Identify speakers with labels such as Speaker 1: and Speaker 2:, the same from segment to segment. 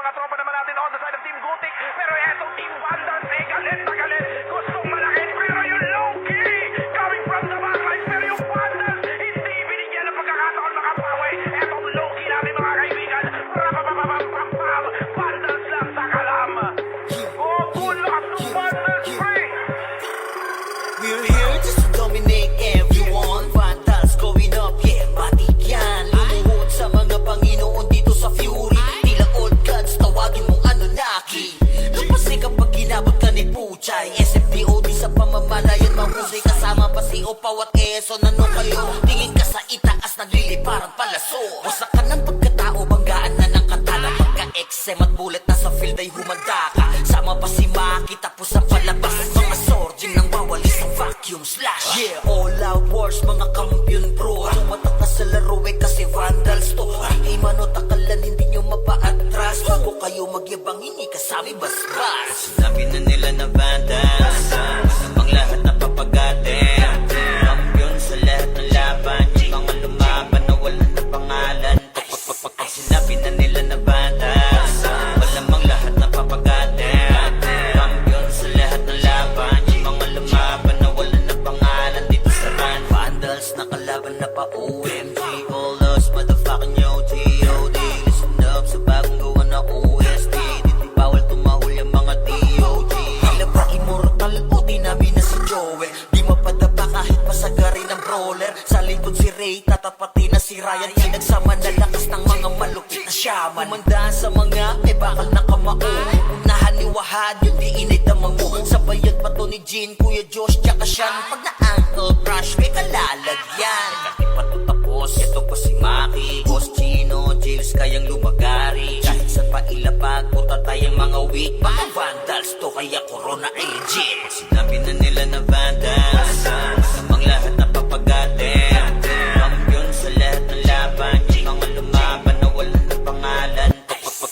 Speaker 1: mga tropa naman natin on the side of Team Gothic. Pero etong Team Vandals, galit na galit. Gustong malakit, pero yung low-key coming from the backlines. Pero yung Vandals, hindi binigyan ng pagkakataon makapawi. Etong low-key namin mga kaibigan. Rapapapapapapam, Vandals lang sa kalam. Oh, full lakas ng Vandals, pre!
Speaker 2: We're here just to dominate everyone. Vandals going up, yeah, matik yan. Lumuhod sa mga Panginoon dito sa Fury. Tila old gods, tawagin mong Anunnaki. Lupasay kapag ginabot ka ni Puchay. SFDOD sa pamamalayan, mahusay kasama pa si Opaw at Quezon. Ano kayo? Tingin ka sa itaas, nagliliparang palaso. Wasak ka ng pagkatao, banggaan na ng katana. Pagka-XM at bullet na sa field ay humanda ka. Sama pa si Maki, tapos ang palabas. Mga sorging nang wawalis sa vacuum slash. Yeah, all out wars, mga kampiyon bro. Tumatak na sa laro eh kasi Vandals to. Hindi manot akalan, hindi nyo mapa-atras. Bago kayo magyabang, hindi kasami basbas. Sinabi na nila na Vandals, namang lahat na papagatin. Kampiyon sa lahat ng laban, yung mga lumaban na wala na pangalan. Pag sinabi na nila na Vandals, malamang lahat na papagatin. Kampiyon sa lahat ng laban, yung mga lumaban na wala na pangalan dito sa run. Vandals na kalaban na pa OMG, all us motherfucking yo G.O.D. Listen up sa bagong gawa na OST. Dito bawal tumahol yung mga D.O.G. Tila ba immortal o dinabi na si Joel? Di mapadapa kahit pasagari ng brawler. Sa likod si Ray, tatapati na si Ryan. Pinagsama na lakas ng mga malupit na shaman. Kumandaan sa mga may bakal na kamao. Unahan ni Wahad, yung di inay damang mo. Sabayan pa to ni Jean, Kuya Josh, tsaka Sean. Pag na-ankle crush, may kalalagyan. Kahit pa to tapos, ito pa si Maki, Boss Chino, Jails kayang lumagari. Kahit sa pa ilapag, puta tayong mga weak. Mga Vandals to, kaya Corona ay legit. Sinabi na nila na Vandals, namang lahat na papagatin. Kampiyon sa lahat ng laban, yung mga lumaban na wala na pangalan.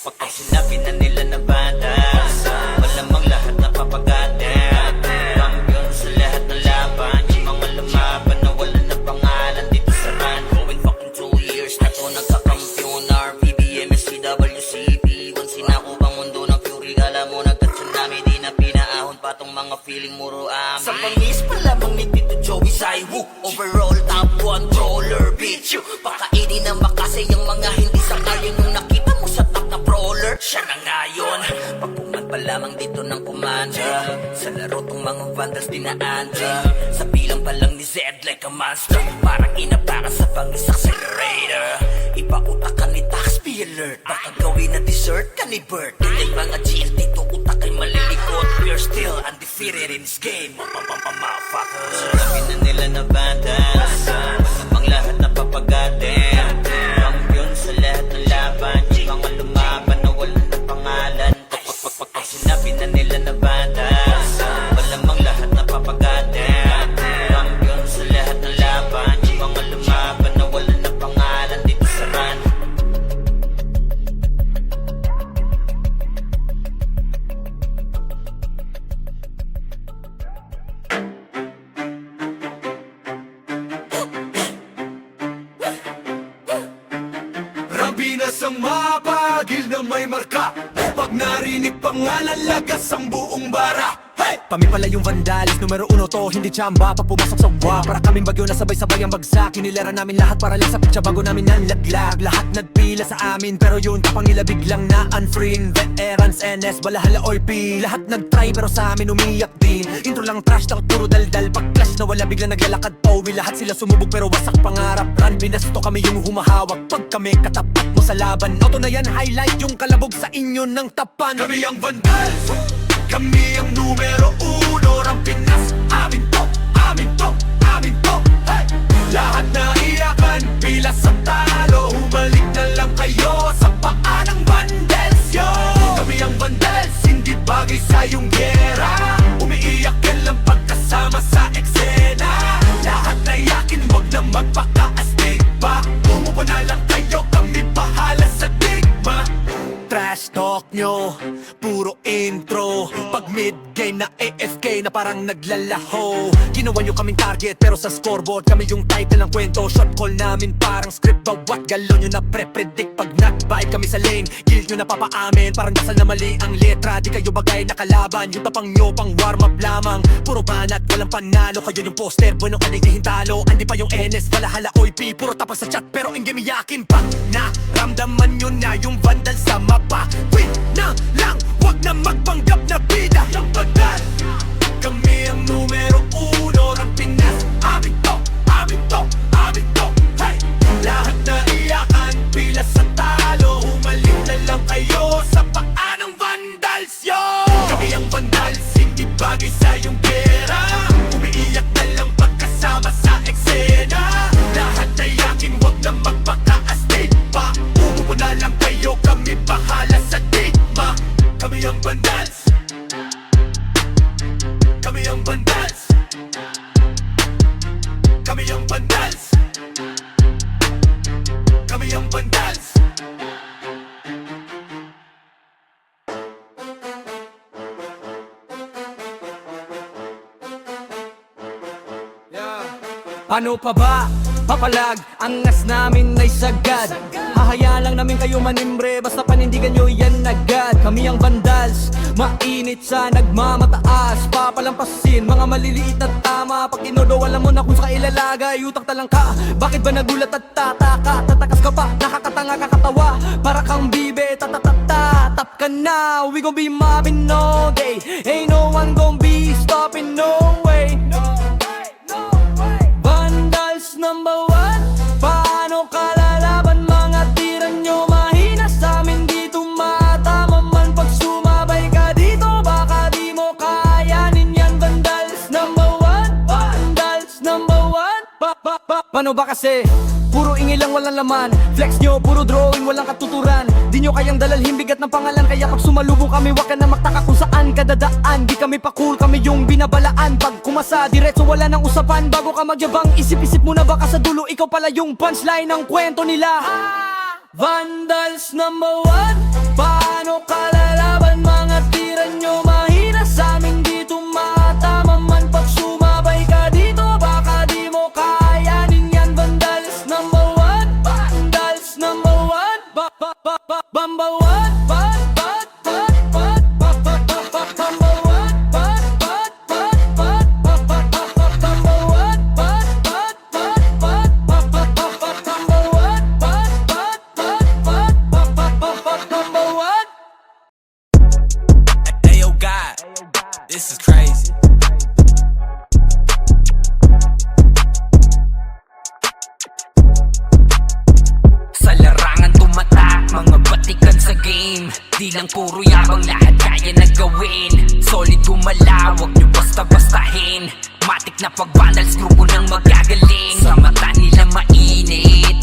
Speaker 2: Pag sinabi na nila na Vandals, malamang lahat na papagatin. Kampiyon sa lahat ng laban, yung mga lumaban na wala na pangalan dito sa run. Going fucking 2 years na to nagkakampiyon. RPBM, SCWCP, once sinako bang mundo ng Fury. Alam mo nagka-tsunami, di na pinaahon pa tong mga feeling muro amin. Sa pangis pa lamang ni Tito Joey Saiwu, overall top 1 brawler, bitch you. Pakainin ng makasay yung mga hindi sangayon. Yung nakita mo sa top na brawler, siya na ngayon. Pagpungan pa lamang dito ng commander, sa laro tong mga Vandals dinaanda. Sa bilang pa lang ni Zed like a monster, parang inabaka sa pangis accelerator. Ipautak ka ni Tax, be alert. Baka gawin na dessert ka ni Bert. Hindi mga GL dito utak ay malilikot. We're still undefeated in this game, motherfuckers. Sabi na nila na Vandals, namang lahat na papagatin. Kampiyon sa lahat ng laban, yung mga lumaban na wala na pangalan. Pag sinabi na nila na Vandals, malamang lahat na papagatin. Kampiyon sa lahat ng laban, yung mga lumaban na wala na pangalan dito sa run.
Speaker 3: Rambinas ang mapagil na may marka. Pag narinig pangalan, lagas ang buong bara. Hey!
Speaker 4: Kami pala yung Vandals, numero 1 to, hindi tsamba. Pag pumasok sa wa, para kaming bagyo na sabay-sabay ang bagsak. Kinilera namin lahat para lang sa pitsa bago namin nanlaglag. Lahat nagpila sa amin, pero yun kapangila biglang na unfriend. Veterans, NS, balahala or P. Lahat nagtry pero sa amin umiyak din. Intro lang trash, takot puro daldal. Pag clash na wala biglang naglalakad Powi. Lahat sila sumubog pero wasak pangarap. Run, binasto kami yung humahawak. Pag kami katapat mo sa laban, auto na yan, highlight yung kalabog sa inyo ng tapan.
Speaker 3: Kami ang Vandals, kami ang numero 1. Rambinas, amin to, amin to, amin to. Hey! Lahat na iyakan, pila sa talo. Humalik na lang kayo sa paa ng Vandals, yo. Kami ang Vandals, hindi bagay sa iyong gera. Umiiyak ka lang pagkasama sa eksena. Lahat na iyakin, wag na magpaka-astig pa. Bumubo na lang kayo, kami bahala sa digma.
Speaker 4: trash talk nyo, puro intro. Pag mid-game na AFK na parang naglalaho. Ginawa nyo kaming target pero sa scoreboard kami yung title ng kwento. Shot call namin parang script, bawat galon nyo na pre-predict. Pag nag-vibe kami sa lane, guild nyo na papaamin. Parang dasal na mali ang letra, di kayo bagay na kalaban. Yung tapang nyo pang warm up lamang, puro banat, walang panalo. Kayo yung poster, bueno kaligay hintalo. Andi pa yung NS, walahala, OIP, puro tapang sa chat pero in-game iyakin pa. Naramdaman nyo na yung vandal sa mapa. Win na lang, wag na magpanggap na bida. Yung bandal, kami ang numero uno ng Pinas. Amin to, amin to, amin to. Hey! Lahat na iyakan, pila sa talo. Humaling na lang kayo sa paa ng vandals, yo! Kami ang vandals, hindi bagay sa iyong pera. Umiiyak na lang pagkasama sa eksena. Lahat na iyakin, wag na magpaka-astig pa. Umupo na lang kayo, kami bahala sa digma. Kami ang vandals, kami ang vandals, kami ang vandals, kami ang vandals.
Speaker 5: Ano pa ba? Papalag, angas namin ay sagad. Hahayaan lang namin kayo manimbre, basta panindigan nyo yan agad. Kami ang vandals, mainit sa nagmamataas. Papalampasin, mga maliliit na tama. Pag tinodo, alam mo na kung sa ilalagay. Utak talang ka, bakit ba nagulat at tataka? Tatakas ka pa, nakakatanga kakatawa. Para kang bibe, tatatata. Tap ka na, we gon' be mobbing all day. Ain't no one gon' be stopping, no way. Vandals number one, paano kalalaban? Mga tira nyo mahina sa amin, di tumatama man. Pag sumabay ka dito, baka di mo kayanin yan. Vandals number one, vandals number one. Paano ba kasi? Puro ingay lang, walang laman. Flex nyo, puro drawing, walang katuturan. Di nyo kayang dalalhin bigat ng pangalan. Kaya pag sumalubong kami, wag ka na magtaka kung saan ka dadaan. Di kami pa cool, kami yung binabalaan. Pag kumasa, diretso wala nang usapan. Bago ka magyabang, isip-isip muna baka sa dulo ikaw pala yung punchline ng kwento nila. Vandals number one, paano kalalaban? Mga tira nyo mahina sa amin, di tumatama man. Pag sumabay ka dito, baka di mo kayanin yan. Vandals number one, vandals number one, number one,
Speaker 6: Ayo God, this is crazy. Sa larangan tumatak, mga batikan sa game. Di lang puro yabang, lahat kaya na gawin. Solid gumalaw, wag nyo basta-bastahin. Matik na pag-vandals, grupo ng magagaling. Sa mata nila mainit,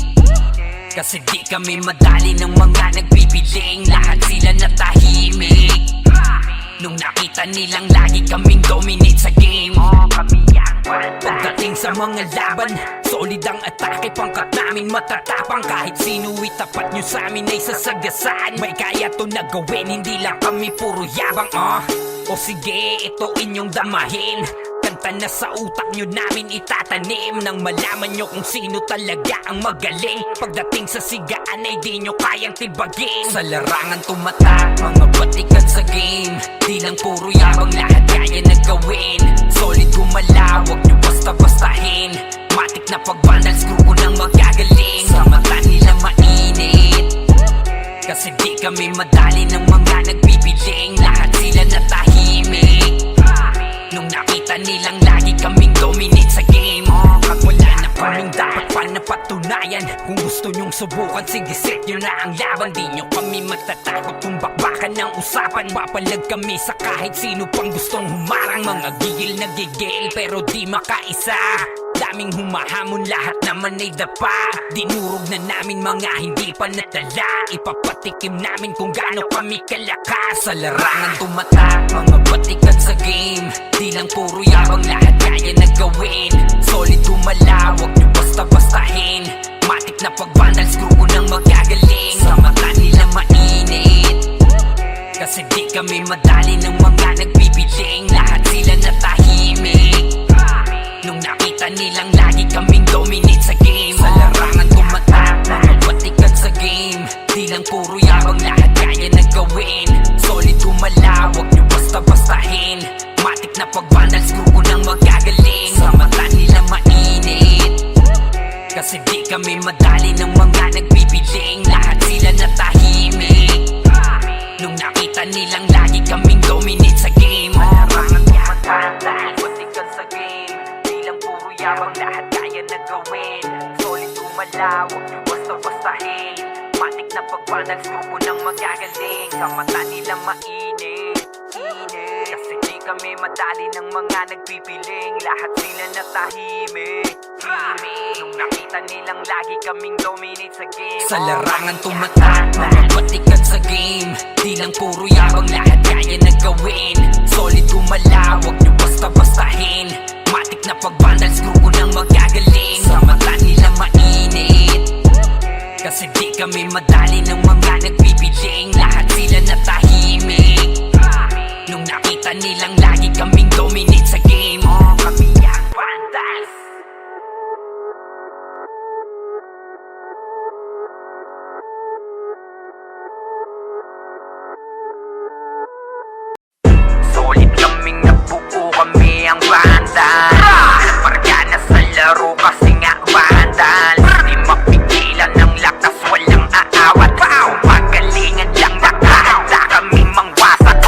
Speaker 6: kasi di kami madali ng mga nagbibiling. Lahat sila natahimik nung nakita nilang lagi kaming dominate sa game. Pagdating sa mga laban, solid ang atake. Pangkat namin matatapang, kahit sino itapat nyo sa amin ay sasagasaan. May kaya to na gawin, hindi lang kami puro yabang. O sige, ito inyong damahin. Kanta na sa utak nyo namin itatanim, nang malaman nyo kung sino talaga ang magaling. Pagdating sa sigaan ay di nyo kayang tibagin. Sa larangan tumatak, mga batikan sa game. Di lang puro yabang, lahat kaya na gawin. Solid gumalaw, wag nyo basta-bastahin. Matik na pag-vandals, grupo ng magagaling. Sa mata nila mainit, kasi di kami madali ng mga nagbibiling. Lahat sila natahimik nung nakita nilang lagi kaming dominate sa game. Pag wala na kaming dapat pa napatunayan, kung gusto nyong subukan, sige set nyo na ang laban. Di nyo kami matatakot kung bakbakan ng usapan. Papalag kami sa kahit sino pang gustong humarang. Mga gigil na gigil pero di makaisa. Daming humahamon, lahat naman ay dapa. Dinurog na namin mga hindi pa natala. Ipapatikim namin kung gaano kami kalakas. Sa larangan tumatak, mga batikan sa game. Di lang puro yabang, lahat kaya na gawin. Solid gumalaw, wag nyo basta-bastahin. Matik na pag-vandals, grupo ng magagaling. Sa mata nila mainit, Kasi di kami madali ng mga nagbibiling, lahat sila natahimik nung nakita nilang lagi kaming dominate sa game. Sa larangan tumatak, mga batikan sa game, di lang puro yabang, lahat kaya na gawin. Solid gumalaw, wag nyo basta-bastahin. Matik na pag-vandals, grupo nang magagaling. Sa mata nila mainit, kasi di kami madali ng mga nagbibiling, lahat sila natahimik nung nakita nilang lagi kaming dominate sa game. Malarangan tumatanda, batikan sa game, di lang puro yabang, lahat kaya na gawin. Solid gumalaw, wag nyo basta-bastahin. Matik na pag-vandals, grupo nang magagaling. Sa mata nila mainit, kasi di kami madali ng mga nagpipiling, lahat sila natahimik nung nakita nilang lagi kaming dominate sa game. Sa larangan tumatak, mga batikan sa game, di lang puro yabang, lahat kaya na gawin. Solid gumalaw, wag nyo basta-bastahin. Matik na pag-vandals, grupo nang magagaling. Sa mata nila mainit, kasi di kami madali ng mga nagpipiling, lahat sila natahimik nung nakita nilang lagi kaming dominate sa game. Kami ang vandals. Solid kaming nabuo, kami ang vandals. Margana sa laro kasi nga vandals. Di mapigilan ng lakas, walang aawat. Pagalingan lang, nakahanda kaming mangwasak.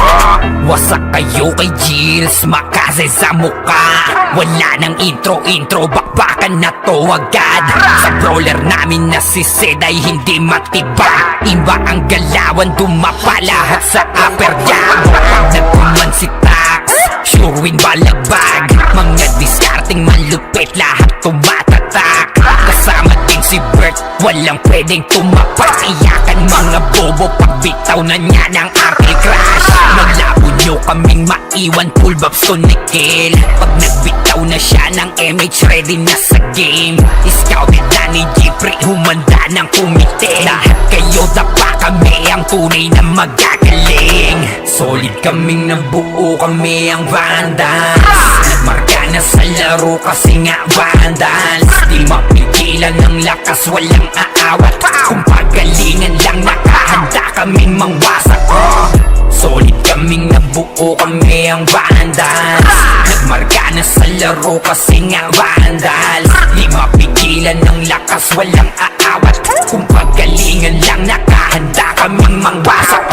Speaker 6: Wasak kayo kay Gilles, makase sa muka. Wala nang intro, bakbakan na to agad. Sa brawler namin na si Zed ay hindi matibag. Iba ang galawan, dumapa lahat sa upper jab. Pag nagkuman si Tax, sure win balagbag. Mga discarding malupit, lahat tumatatak. Kasama din si Bert, walang pwedeng tumapak. Iyakan mga bobo, pagbitaw na niya ng arcade crash. Maglabo nyo kaming maiwan, full babs to Nickel. Pag nagbitaw na siya ng MH, ready na sa game. Scouted na ni Jeffrey, humanda ng kumite. Lahat kayo dapa, kami ang tunay na magagaling. Solid kaming nabuo, kami ang vandals. Nagmarka na sa laro kasi nga vandals. Di mapigilan ng lakas, walang aawat. Kung pagalingan lang, nakahanda kaming mangwasak. Solid kaming nabuo, kami ang vandals. Nagmarka na sa laro kasi nga vandals. Di mapigilan ng lakas, walang aawat. Kung pagalingan lang, nakahanda kaming mangwasak.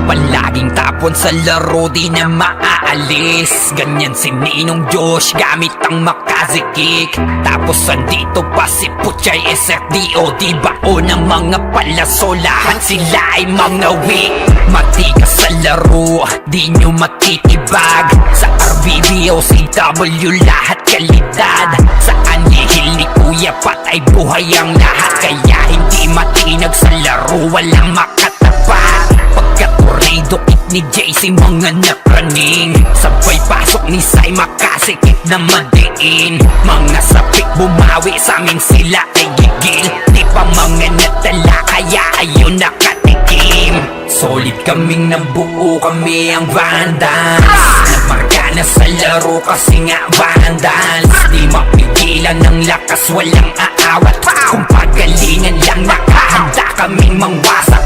Speaker 6: Palaging tapon sa laro, di na maaalis. Ganyan si Ninong Josh, gamit ang makazikik. Tapos andito pa si Puchay, SFDO. Di bao ng mga palaso, lahat sila ay mga weak. Matikas sa laro, di nyo matitibag. Sa RBB o CW, lahat kalidad. Sa anihil ni Kuya Pat ay buhay ang lahat. Kaya hindi matinag sa laro, walang makatapat. Pagka-tornado kick ni JC, mga napraning. Sabay pasok ni Sai, makasikip na madiin. Mga sapik bumawi, sa amin sila ay gigil. Di pa mga natala, kaya ayun nakatikim. Solid kaming nabuo, kami ang vandals. Nagmarka na sa laro kasi nga vandals. Di mapigilan ng lakas, walang aawat. Kung pagalingan lang, nakahanda kaming mangwasak.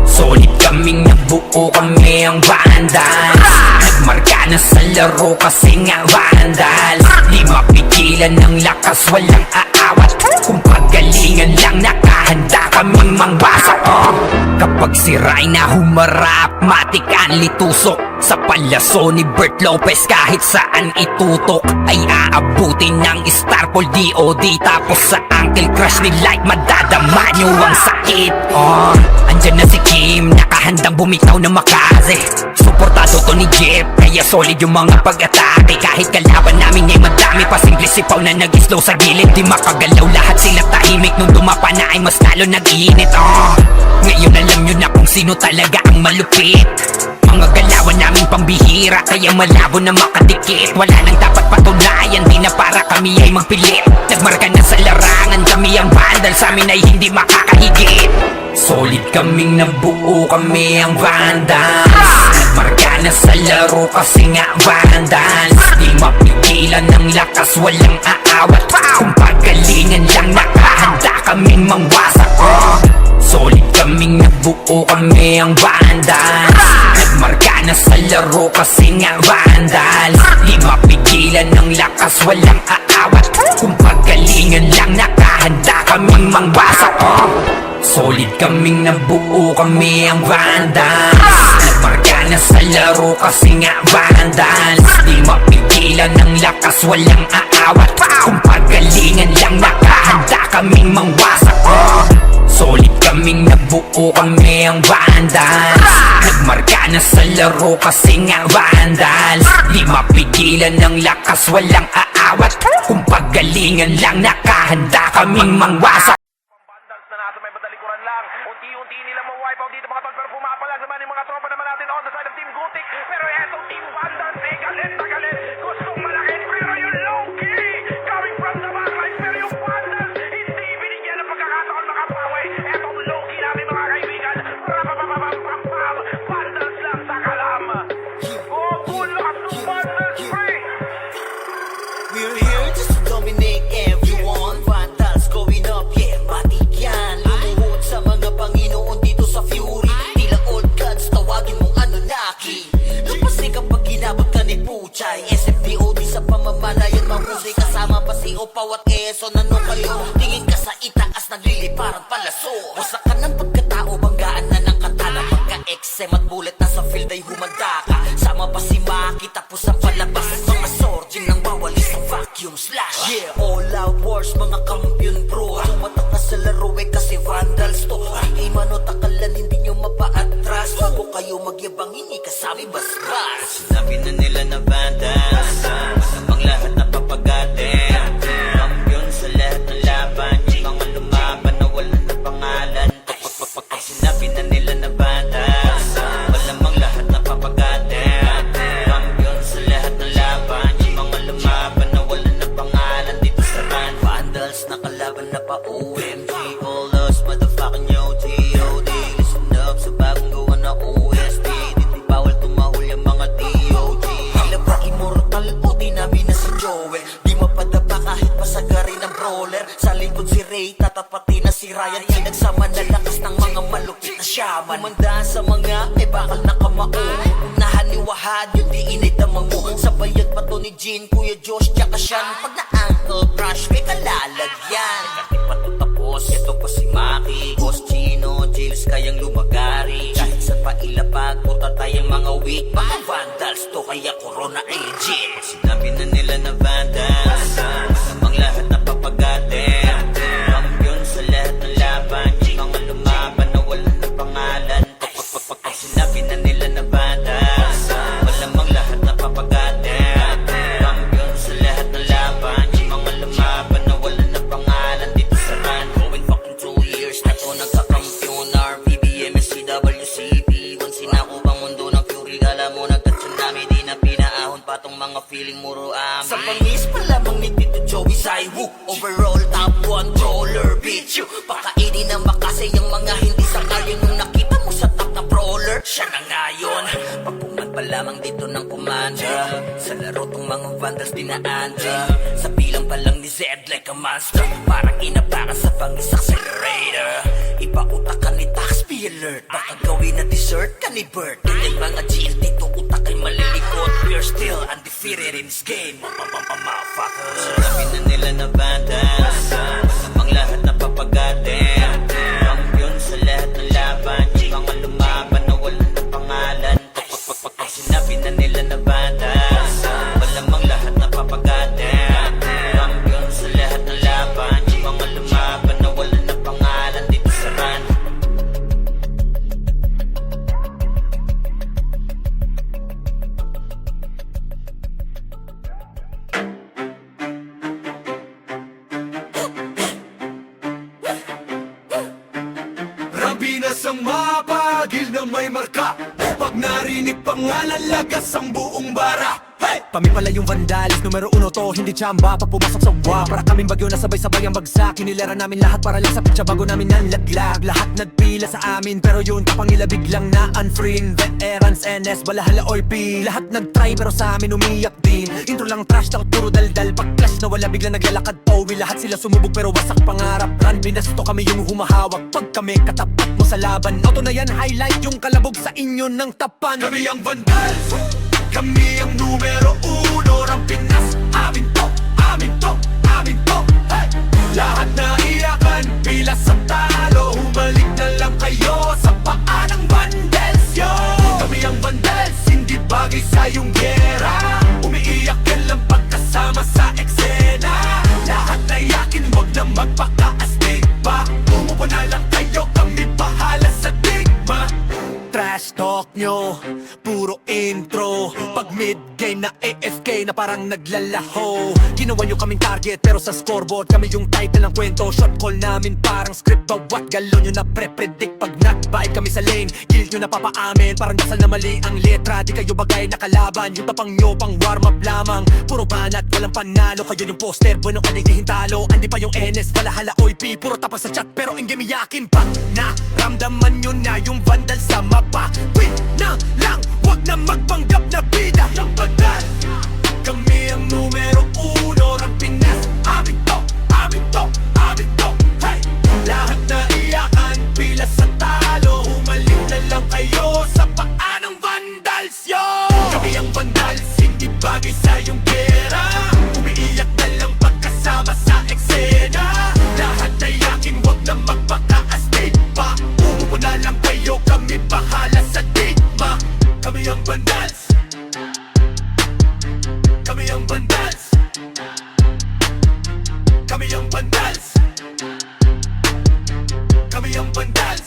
Speaker 6: Solid kaming nabuo, kami ang vandals. Nagmarka na sa laro kasi nga vandals. Di mapigilan ng lakas, walang aawat. Kung pagalingan lang, nakahanda kaming mangwasak. Kapag si Rayna humarap, matik ang litusok. Sa palaso ni Bert Lopez, kahit saan itutok ay aabutin ng Starpol DOD. Tapos sa Uncle Crush ni Light, madadama nyo ang sakit. Andyan na si Kim, nakahandang bumitaw na makaze. Suportado to ni Jeff, kaya solid yung mga pag-atake. Kahit kalaban namin ay madami pa, simple sipaw na nag-slow sa gilid. Di makagalaw, lahat sila tahimik. Nung dumapa na ay mas lalo nag-iinit. Ngayon alam nyo na kung sino talaga ang malupit. Mga galawan namin pambihira, kaya malabo na makadikit. Wala nang dapat patunayan, di na para kami ay magpilit. Nagmarka na sa larangan, kami ang vandal, sa amin ay hindi makakahigit. Solid kaming nabuo, kami ang Vandals. Nagmarka na sa laro kasi nga Vandals. Di mapigilan ng lakas, walang aawat. Kung pagalingan lang, nakahanda kaming mangwasak. Solid kaming nabuo, kami ang Vandals. Nagmarka na sa laro kasi nga Vandals. Di mapigilan ng lakas, walang aawat. Kung pagalingan lang, nakahanda kaming mangwasak. Solid kaming nabuo, kami ang Vandals. Nagmarka na sa laro kasi nga Vandals. Di mapigilan ng lakas, walang aawat. Kung pagalingan lang, nakahanda kaming mangwasak. Solid kaming nabuo, kami ang Vandals. Nagmarka na sa laro kasi nga Vandals. Di mapigilan ng lakas, walang aawat. Kung pagalingan lang, nakahanda kaming mangwasak.
Speaker 1: Vandals na nasa may batalikuran lang. Unti-unti nilang ma-wipe out dito mga tol. Pero pumapalag naman yung mga tropa naman natin on the side of Team Gutik. Pero etong Team Vandals eh galit na galit. Gustong malakit pero yung low-key coming from the backline. Pero yung Vandals hindi binigyan ng pagkakataon makapawi. Etong low-key namin mga kaibigan. Rapapapapapapam. Vandals lang sa kalam. Cool lakas ng Vandals free.
Speaker 2: We're here just to dominate everyone. Vandals going up, yeah, matik yan. Lumuhod sa mga Panginoon dito sa Fury. Tila old gods, tawagin mong Anunnaki. Lapasay kapag ginabot ka ni Puchay. SFDOD sa pamamalayan, mahusay kasama pa si Opaw at Quezon. Ano kayo? Tingin ka sa itaas, nagliliparang palaso. Wasak ka ng pagkatao, banggaan na ng katana. Pagka-XM at bullet na sa field ay humanda ka. Sama pa si Maki, tapos ang palabas. Mga sorgin nang bawali sa vacuum slash. Yeah, all out wars, mga kampiyon bro. Tumatak ka sa laro eh kasi Vandals to. Di mano takalan, hindi nyo mapa-atras. Bago kayo magyabang, hindi kasami bas-bas. Sinabi na nila na Vandals, namang lahat na papagatin. Kampiyon sa lahat ng laban, yung mga lumaban na wala na pangalan. Pag sinabi na nila na Vandals, malamang lahat na papagatin. Kampiyon sa lahat ng laban, yung mga lumaban na wala na pangalan dito sa run. Vandals nakalaban na pa OMG, all us motherfucking yo G.O.D. Listen up sa bagong gawa na OST. Dito bawal tumahol yung mga DOG. Tila ba immortal o di namin na si Joel? Di mapadapa kahit pasagarin ng brawler. Sa likod si Ray, tatapatin na si Ryan. Pinagsama na lakas ng mga malupit na shaman. Umandaan sa mga may bakal na kamao. Unahan ni Wahad, yun di inidamang mo. Sabayan pa to ni Jean, Kuya Josh, tsaka Sean. Pag na-ankle crush, may kalalagyan. Kahit pa to tapos, ito pa si Maki, Boss Chino, Jiles kayang lumagari. Kahit saan pa ilapag, punta tayong mga weak. Mga Vandals to, kaya Corona agent. Sinabi na nila na Vandals, namang lahat na papagatin. Kampiyon sa lahat ng laban, yung mga lumaban na wala na pangalan. Pag sinabi na nila na Vandals, malamang lahat na papagatin. Kampiyon sa lahat ng laban, yung mga lumaban na wala na pangalan dito sa run. Going fucking 2 years na to nagkakampiyon. RPBM, SCWCP, once sinakupang mundo ng Fury. Kala mo nagka-tsunami, di na pinaahon pa tong mga feeling muro amin. Sa pangis pa lamang ni Tito Joey Saiwu, overall top 1 brawler, bitch you. Pakainin ng makasay yung mga hindi sangayon. Nung nakita mo sa top na brawler, siya na ngayon. Pagpungan pa lamang dito ng kumanda, sa laro tong mga Vandals dinaanda. Sa bilang pa lang ni Zed like a monster, parang inapakan sa pangis accelerator. Ipautak ka ni Tax, be alert. Baka gawin na dessert ka ni Bert. Ganyan mga GL dito, utak ay malilikot. We're still undefeated in this game, motherfuckers. Sinabi na nila na Vandals, namang lahat na papagatin. Kampiyon sa lahat ng laban, yung mga lumaban na wala na pangalan. Pag sinabi na nila na Vandals, malamang lahat na papagatin. Kampiyon sa lahat ng laban, yung mga lumaban na wala na pangalan dito sa run.
Speaker 3: Rambinas ang mapagil na may marka. Pag narinig pangalan, lagas ang buong bara. hey!
Speaker 4: Kami pala yung vandalis, numero uno to, hindi tsamba. Pag pumasok sa uwa, para kaming bagyo na sabay-sabay ang bagsak. Kinilera namin lahat para lang sa pitsa bago namin nanlaglag. Lahat nagpila sa amin, pero yun kapangila biglang na unfriend. Veterans, NS, balahala or P. Lahat nagtry pero sa amin umiyak din. Intro lang trash, talk puro daldal. Pag clash na wala biglang naglalakad Owi, lahat sila sumubok pero wasak pangarap. Run, binasto kami yung humahawak. Pag kami katapat mo sa laban, auto na yan, highlight yung kalabog sa inyo ng tapan.
Speaker 3: Kami ang vandals, kami ang numero uno ng Pinas. Amin to, amin to, amin to, hey! Lahat na iyakan, pila sa talo. Humalik na lang kayo sa paa ng vandals, yo! Kami ang vandals, hindi bagay sa iyong gera. Umiiyak ka lang pagkasama sa eksena. Lahat na iyakin, wag na magpaka-astig pa. Umupo na lang kayo, kami bahala sa digma.
Speaker 4: Trash talk nyo, puro intro. Pag mid-game na AFK na parang naglalaho. Ginawa nyo kaming target pero sa scoreboard kami yung title ng kwento. Shot call namin parang script, bawat galon nyo na pre-predict. Pag not-bite kami sa lane, guild nyo na papaamin. Parang dasal na mali ang letra, di kayo bagay na kalaban. Yung tapang nyo pang warm-up lamang, puro banat, walang panalo. Kayo yung poster, bueno kanigihin talo. Andi pa yung NS, balahala oy P. Puro tapas sa chat pero in game iyakin pa. Naramdaman nyo na yung vandal sa mapa. Win na lang, wag na magpanggap na bida.
Speaker 3: Ang bandal, kami ang numero uno ng Pinas. Amin to, amin to, amin to, hey! Lahat na iyakan, pila sa talo. Humalik na lang kayo sa paa ng vandals, yo! Kami ang vandals, hindi bagay sa iyong pera. Umiiyak na lang pagkasama sa eksena. Lahat na iyakin, wag na magpaka-astig pa. Umupo na lang kayo, kami bahala sa digma. Kami ang vandals, kami ang vandals, kami ang vandals, kami ang vandals.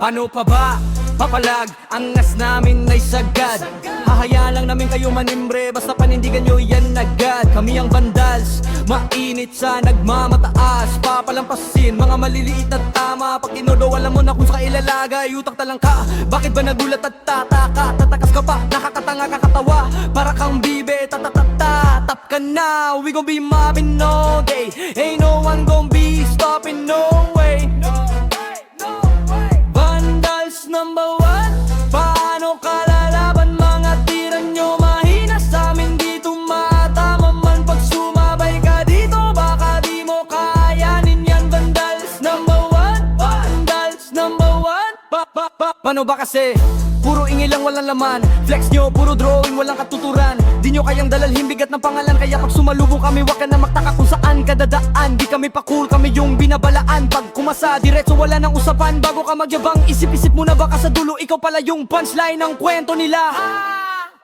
Speaker 5: Ano pa ba? Papalag, angas namin ay sagad. Hahayaan lang namin kayo manimbre, basta panindigan nyo yan agad. Kami ang vandals, mainit sa nagmamataas. Papalampasin, mga maliliit na tama. Pag tinodo, alam mo na kung sa ilalagay. Utak talang ka, bakit ba nagulat at tataka? Tatakas ka pa, nakakatanga kakatawa. Para kang bibe, tatatata. Tap ka na, we gon' be mobbing all day. Ain't no one gon' be stopping, no way. Vandals number one, paano kalalaban? Mga tira nyo mahina sa amin, di tumatama man. Pag sumabay ka dito, baka di mo kayanin yan. Vandals number one, vandals number one. Paano ba kasi? Puro ingay lang, walang laman. Flex nyo, puro drawing, walang katuturan. Di nyo kayang dalalhin bigat ng pangalan. Kaya pag sumalubong kami, wag ka na magtaka kung saan ka dadaan. Di kami pa cool, kami yung binabalaan. Pag kumasa, diretso wala nang usapan. Bago ka magyabang, isip-isip muna baka sa dulo ikaw pala yung punchline ng kwento nila.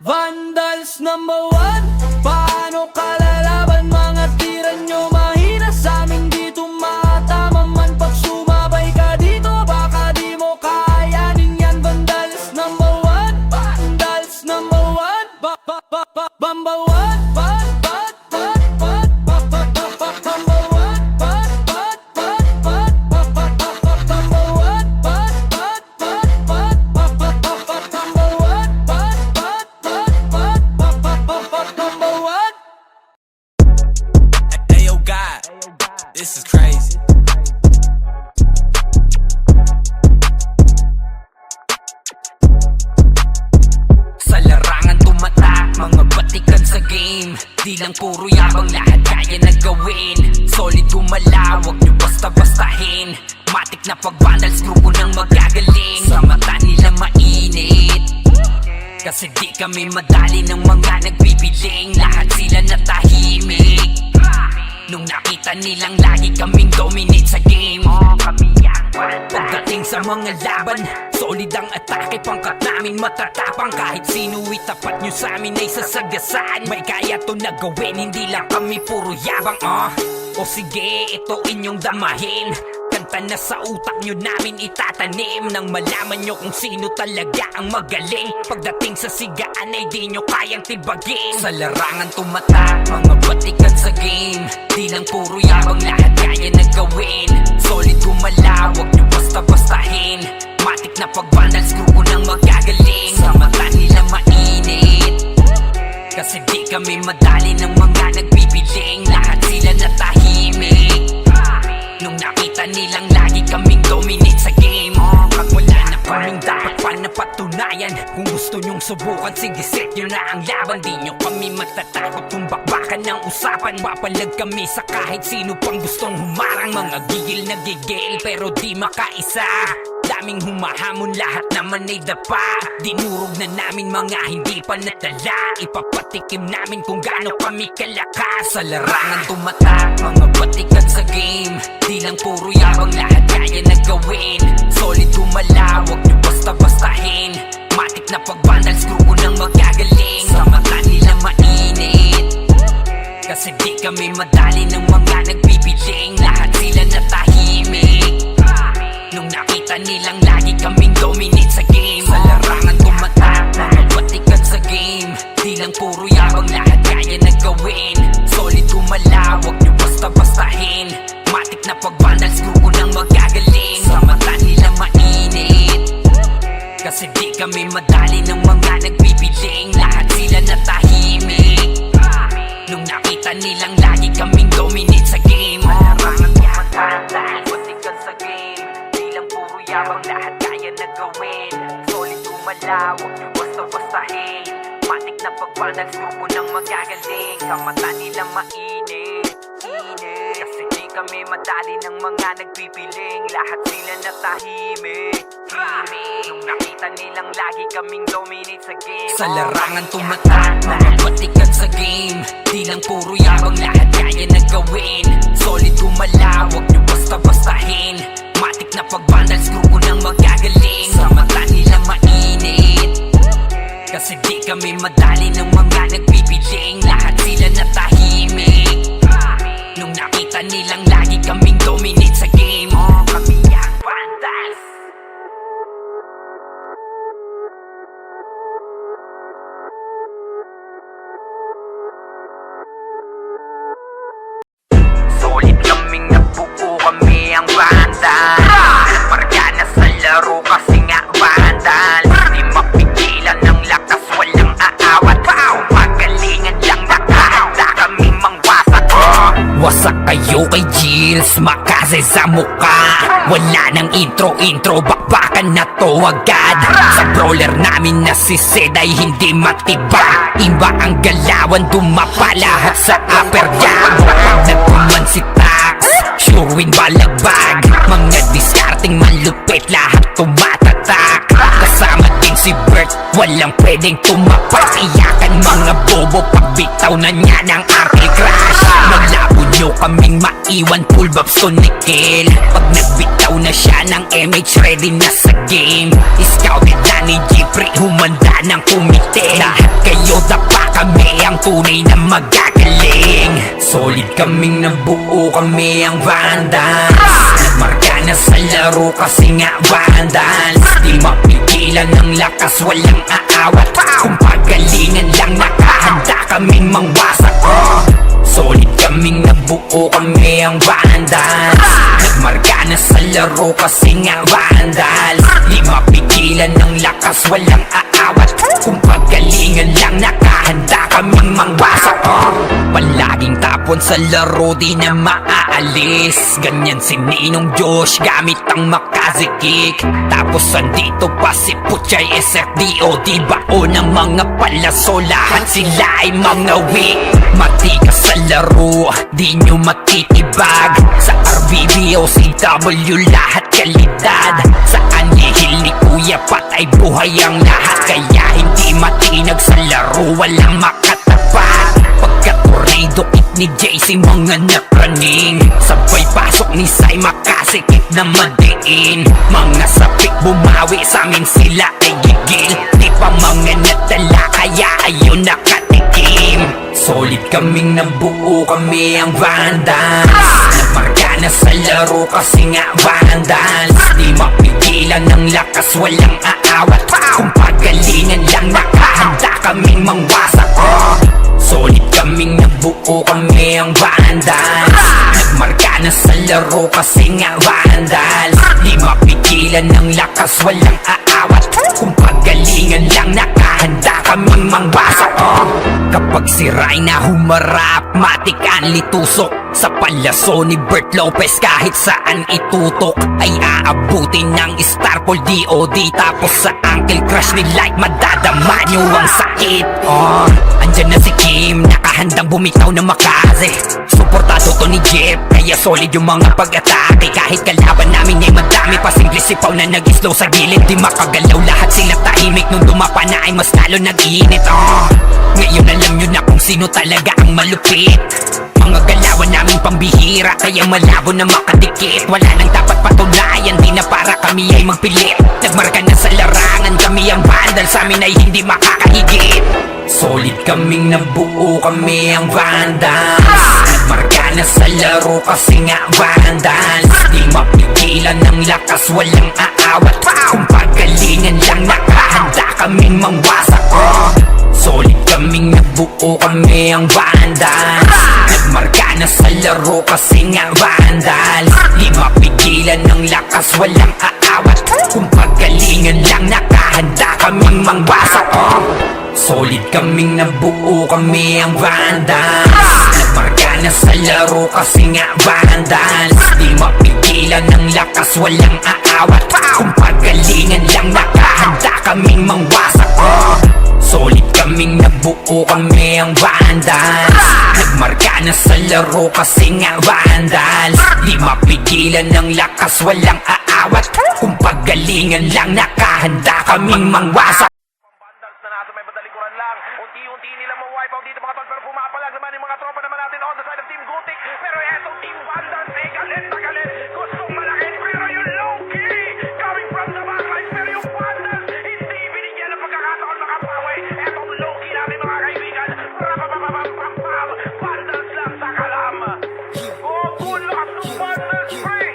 Speaker 5: Vandals number one, paano kalalaban? Mga tira nyo mahina sa amin, di tumatama man. Pag sumabay ka dito, baka di mo kayanin yan. Vandals number one, vandals number one, number one,
Speaker 3: Ayo God, this is crazy.
Speaker 6: Sa larangan tumatak, mga batikan sa game. Di lang puro yabang, lahat kaya na gawin. Solid gumalaw, wag nyo basta-bastahin. Matik na pag-vandals, grupo ng magagaling. Sa mata nila mainit, kasi di kami madali ng mga nagbibiling. Lahat sila natahimik nung nakita nilang lagi kaming dominate sa game. Pagdating sa mga laban, solid ang atake. Pangkat namin matatapang, kahit sino itapat nyo sa amin ay sasagasaan. May kaya to na gawin, hindi lang kami puro yabang. O sige, ito inyong damahin. kalimutan na sa utak nyo namin itatanim. Nang malaman nyo kung sino talaga ang magaling. Pagdating sa sigaan ay di nyo kayang tibagin. Sa larangan tumatak, mga batikan sa game. Di lang puro yabang, lahat kaya na gawin. Solid gumalaw, wag nyo basta-bastahin. Matik na pag-vandal, screw ko nang magagaling. Sa mata nila mainit, kasi di kami madali ng mga nagbibiling. Lahat sila natahimik nung nakita nilang lagi kaming dominate sa game. Pag wala na kaming dapat pa napatunayan. Kung gusto nyong subukan, sige set nyo na ang laban. Di nyo kami matatakot kung bakbakan ng usapan. Papalag kami sa kahit sino pang gustong humarang. Mga gigil na gigil pero di makaisa. Daming humahamon, lahat naman ay dapa. Dinurog na namin mga hindi pa natala. Ipapatikim namin kung gaano kami kalakas. Sa larangan tumatak, mga batikan sa game. Di lang puro yabang, lahat kaya na gawin. Solid gumalaw, wag nyo basta-bastahin. Matik na pag-vandal, screw ko nang magagaling. Sa mata nila mainit, kasi di kami madali ng mga nagbibiling. Lahat sila natahimik nung nakita nilang lagi kaming dominate sa game. Sa larangan tumatak, mga batikan sa game. Di lang puro yabang, lahat kaya na gawin. Solid gumalaw, wag nyo basta-bastahin. Matik na pag-vandal, screw ko nang magagaling. Sa mata nila mainit, kasi di kami madali ng mga nagbibiling. Lahat sila natahimik nung nakita nilang lagi kaming dominate sa game. Larangan tumatak, batikan sa game. Di lang puro yabang, lahat kaya na gawin. Solid gumalaw, wag nyo basta-bastahin. Matik na pag-vandal, screw ko nang magagaling. Sa mata nila mainit, kasi di kami madali ng mga nagbibiling. Lahat sila natahimik nung nakita nilang lagi kaming dominate sa game. Sa larangan tumatak, mga batikan sa game. Di lang puro yabang, lahat kaya na gawin. Solid gumalaw, wag nyo basta-bastahin. Matik na pag-vandal, screw ko nang magagaling. Sa mata nila mainit, kasi di kami madali ng mga nagbibiling. Lahat sila natahimik nung nakita nilang lagi kaming dominate sa game. Kami ang vandals. Solid kaming nabuo, kami ang vandals. Margana sa laro kasi nga vandals. Di mapigilan ng lakas, walang aawat. Magalingan lang, nakahanda kaming mangwasak. Wasak kayo kay Jills, makase sa muka. Wala nang intro, bakbakan na to agad. Sa brawler namin na si Zed ay hindi matiba. Iba ang galawan, dumapa lahat sa upper jab. Pag nagkuman si Tax, sure win balagbag. Mga discarding malupit, lahat tumatatak. Kasama din si Bert, walang pwedeng tumapak. Iyakan mga bobo, pagbitaw na niya ng anti-crash. Malabo nyo kaming maiwan, full babs to Nickel. Pag nagbitaw na siya ng MH, ready na sa game. Scouted na ni Jeffrey, humanda ng kumite. Lahat kayo dapa, kami ang tunay na magagaling. Solid kaming nabuo, kami ang vandals. Nagmarka na sa laro kasi nga vandals. Di mapigilan ng lakas, walang aawat. Kung pagalingan lang, nakahanda kaming mangwasak. Solid kaming nabuo, kami ang vandals. Nagmarka na sa laro kasi nga vandals. Di mapigilan ng lakas, walang aawat. Kung pagalingan lang, nakahanda kaming mangwasak. Palaging tapon sa laro, di na maaalis. Ganyan si Ninong Josh, gamit ang Makaze kick. Tapos andito pa si Puchay SFDO. Di bao ng mga palaso, lahat sila ay mga weak. Matikas sa laro, di nyo matitibag. Sa RBB o CW, lahat kalidad. Sa anihil ni Kuya patay buhay ang lahat. Kaya hindi matinag sa laro, walang makatapat. Pagka-tornado kick ni JC, mga napraning. Sabay pasok ni Sai, makasikip na madiin. Mga sapik bumawi, sa amin sila ay gigil. Di pa mga natala, kaya ayun nakatikim. Solid kaming nabuo, kami ang Vandals. Nagmarka na sa laro kasi nga Vandals. Di mapigilan ng lakas, walang aawat. Kung pagalingan lang, nakahanda kaming mangwasak. Solid kaming nabuo, kami ang Vandals. Nagmarka na sa laro kasi nga Vandals. Di mapigilan ng lakas, walang aawat. Kung pagalingan lang, nakahanda kaming mangwasak. Kapag si Rayna humarap, matik ang litusok. Sa palaso ni Bert Lopez, kahit saan itutok ay aabutin ng Starpol DOD. Tapos sa Uncle Crush ni Light, madadama nyo ang sakit. Andyan na si Kim, nakahandang bumitaw na makaze. Suportado to ni Jeff, kaya solid yung mga pag-atake. Kahit kalaban namin ay madami, pasimple sipaw na nag-slow sa gilid. Di makagalaw, lahat sila tahimik. Nung dumapa na ay mas lalo nag-iinit. Ngayon alam nyo na kung sino talaga ang malupit. Mga galawan namin pambihira, kaya malabo na makadikit. Wala nang dapat patunayan, di na para kami ay magpilit. Nagmarka na sa larangan, kami ang Vandal, sa amin ay hindi makakahigit. Solid kaming nabuo, kami ang Vandals. Nagmarka na sa laro kasi nga Vandals. Di mapigilan ng lakas, walang aawat. Kung pagalingan lang, nakahanda kaming mangwasak. Solid kaming nabuo, kami ang Vandals. Nagmarka na sa laro kasi nga Vandals. Di mapigilan ng lakas, walang aawat. Kung pagalingan lang, nakahanda kaming mangwasak. Solid kaming nabuo, kami ang Vandals. Nagmarka na sa laro kasi nga Vandals. Di mapigilan ng lakas, walang aawat. Kung pagalingan lang, nakahanda kaming mangwasak. Solid kaming nabuo, kami ang Vandals. Nagmarka na sa laro kasi nga Vandals. Di mapigilan ng lakas, walang aawat. Kung pagalingan lang, nakahanda kaming mangwasak.
Speaker 1: Vandals na natin may badalikuran lang. Unti-unti nila ma-wipe out dito mga tol. Pero pumapalag naman yung mga tropa naman natin on the side of Team Gothic. Pero etong Team Vandals ay galit na galit. Gustong malakit pero yung low-key coming from the backlines. Pero yung Vandals hindi binigyan ng pagkakataon makapawi. Etong low-key natin mga kaibigan. Rapapapapapapam. Vandals lang sa kalam. Oh, cool lakas ng Vandals, pre.